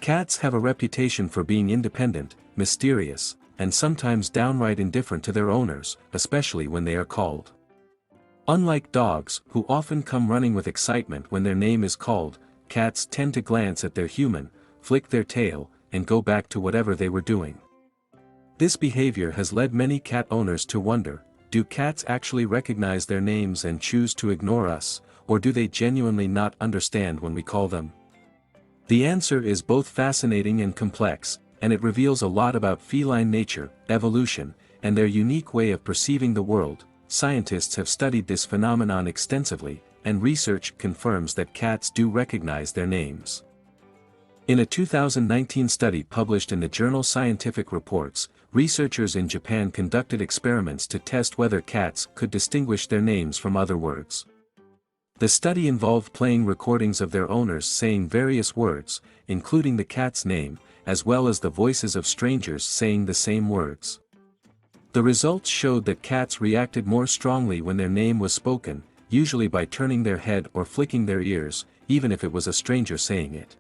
Cats have a reputation for being independent, mysterious, and sometimes downright indifferent to their owners, especially when they are called. Unlike dogs, who often come running with excitement when their name is called, cats tend to glance at their human, flick their tail, and go back to whatever they were doing. This behavior has led many cat owners to wonder, do cats actually recognize their names and choose to ignore us, or do they genuinely not understand when we call them? The answer is both fascinating and complex, and it reveals a lot about feline nature, evolution, and their unique way of perceiving the world. Scientists have studied this phenomenon extensively, and research confirms that cats do recognize their names. In a 2019 study published in the journal Scientific Reports, researchers in Japan conducted experiments to test whether cats could distinguish their names from other words. The study involved playing recordings of their owners saying various words, including the cat's name, as well as the voices of strangers saying the same words. The results showed that cats reacted more strongly when their name was spoken, usually by turning their head or flicking their ears, even if it was a stranger saying it.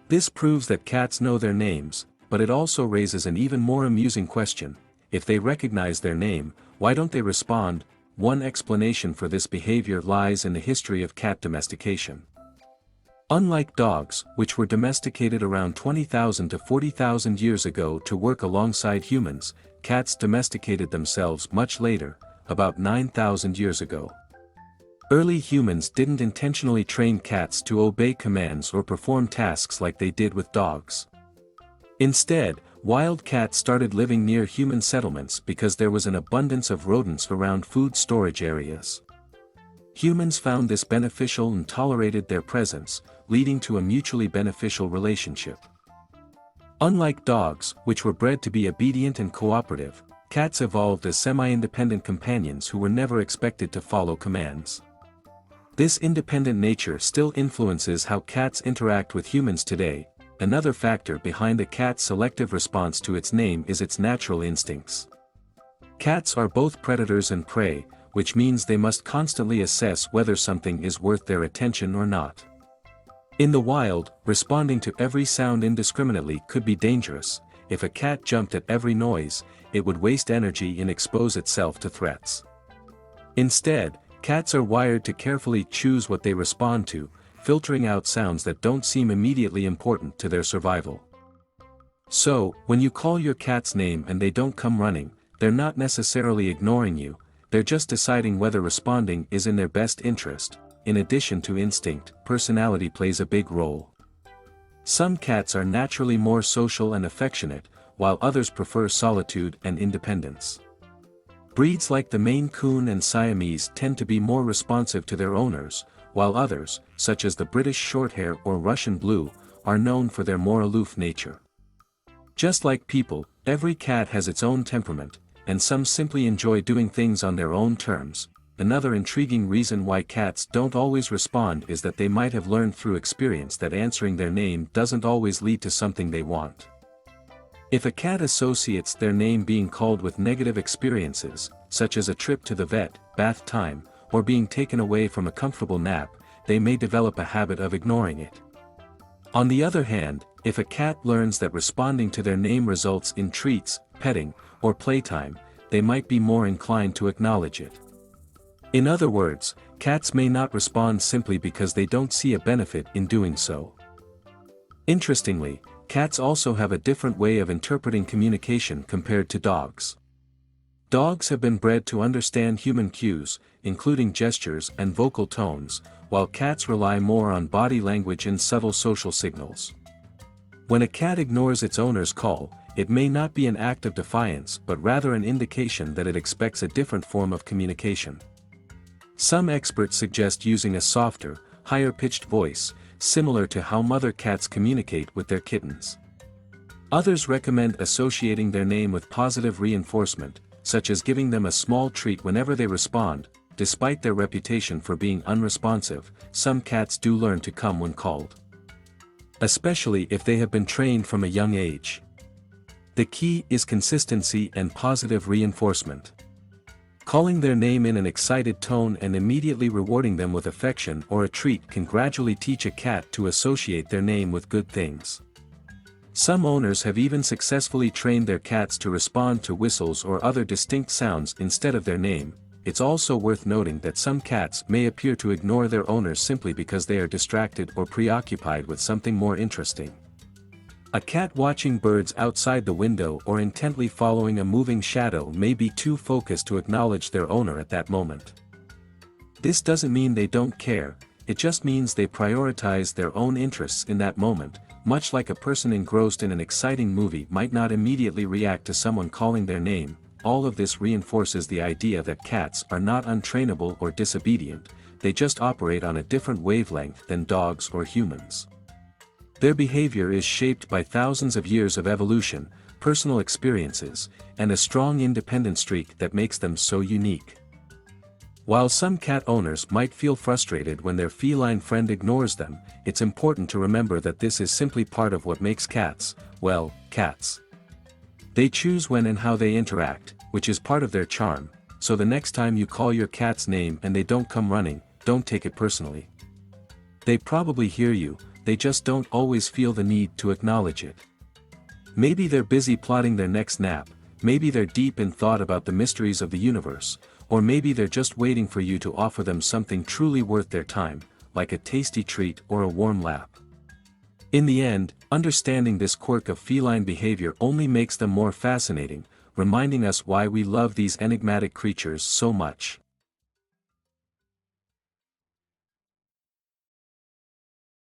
This proves that cats know their names, but it also raises an even more amusing question: if they recognize their name, why don't they respond? One explanation for this behavior lies in the history of cat domestication. Unlike dogs, which were domesticated around 20,000 to 40,000 years ago to work alongside humans, cats domesticated themselves much later, about 9,000 years ago. Early humans didn't intentionally train cats to obey commands or perform tasks like they did with dogs. Instead, wild cats started living near human settlements because there was an abundance of rodents around food storage areas. Humans found this beneficial and tolerated their presence, leading to a mutually beneficial relationship. Unlike dogs, which were bred to be obedient and cooperative, cats evolved as semi-independent companions who were never expected to follow commands. This independent nature still influences how cats interact with humans today. Another factor behind the cat's selective response to its name is its natural instincts. Cats are both predators and prey, which means they must constantly assess whether something is worth their attention or not. In the wild, responding to every sound indiscriminately could be dangerous. If a cat jumped at every noise, it would waste energy and expose itself to threats. Instead, cats are wired to carefully choose what they respond to, filtering out sounds that don't seem immediately important to their survival. So, when you call your cat's name and they don't come running, they're not necessarily ignoring you, they're just deciding whether responding is in their best interest. In addition to instinct, personality plays a big role. Some cats are naturally more social and affectionate, while others prefer solitude and independence. Breeds like the Maine Coon and Siamese tend to be more responsive to their owners, while others, such as the British Shorthair or Russian Blue, are known for their more aloof nature. Just like people, every cat has its own temperament, and some simply enjoy doing things on their own terms. Another intriguing reason why cats don't always respond is that they might have learned through experience that answering their name doesn't always lead to something they want. If a cat associates their name being called with negative experiences, such as a trip to the vet, bath time, or being taken away from a comfortable nap, they may develop a habit of ignoring it. On the other hand, if a cat learns that responding to their name results in treats, petting, or playtime, they might be more inclined to acknowledge it. In other words, cats may not respond simply because they don't see a benefit in doing so. Interestingly, cats also have a different way of interpreting communication compared to dogs. Dogs have been bred to understand human cues, including gestures and vocal tones, while cats rely more on body language and subtle social signals. When a cat ignores its owner's call, it may not be an act of defiance but rather an indication that it expects a different form of communication. Some experts suggest using a softer, higher-pitched voice, similar to how mother cats communicate with their kittens. Others recommend associating their name with positive reinforcement, such as giving them a small treat whenever they respond. Despite their reputation for being unresponsive, some cats do learn to come when called. Especially if they have been trained from a young age. The key is consistency and positive reinforcement. Calling their name in an excited tone and immediately rewarding them with affection or a treat can gradually teach a cat to associate their name with good things. Some owners have even successfully trained their cats to respond to whistles or other distinct sounds instead of their name. It's also worth noting that some cats may appear to ignore their owners simply because they are distracted or preoccupied with something more interesting. A cat watching birds outside the window or intently following a moving shadow may be too focused to acknowledge their owner at that moment. This doesn't mean they don't care, it just means they prioritize their own interests in that moment, much like a person engrossed in an exciting movie might not immediately react to someone calling their name. All of this reinforces the idea that cats are not untrainable or disobedient, they just operate on a different wavelength than dogs or humans. Their behavior is shaped by thousands of years of evolution, personal experiences, and a strong independent streak that makes them so unique. While some cat owners might feel frustrated when their feline friend ignores them, it's important to remember that this is simply part of what makes cats, well, cats. They choose when and how they interact, which is part of their charm, so the next time you call your cat's name and they don't come running, don't take it personally. They probably hear you, they just don't always feel the need to acknowledge it. Maybe they're busy plotting their next nap, maybe they're deep in thought about the mysteries of the universe, or maybe they're just waiting for you to offer them something truly worth their time, like a tasty treat or a warm lap. In the end, understanding this quirk of feline behavior only makes them more fascinating, reminding us why we love these enigmatic creatures so much.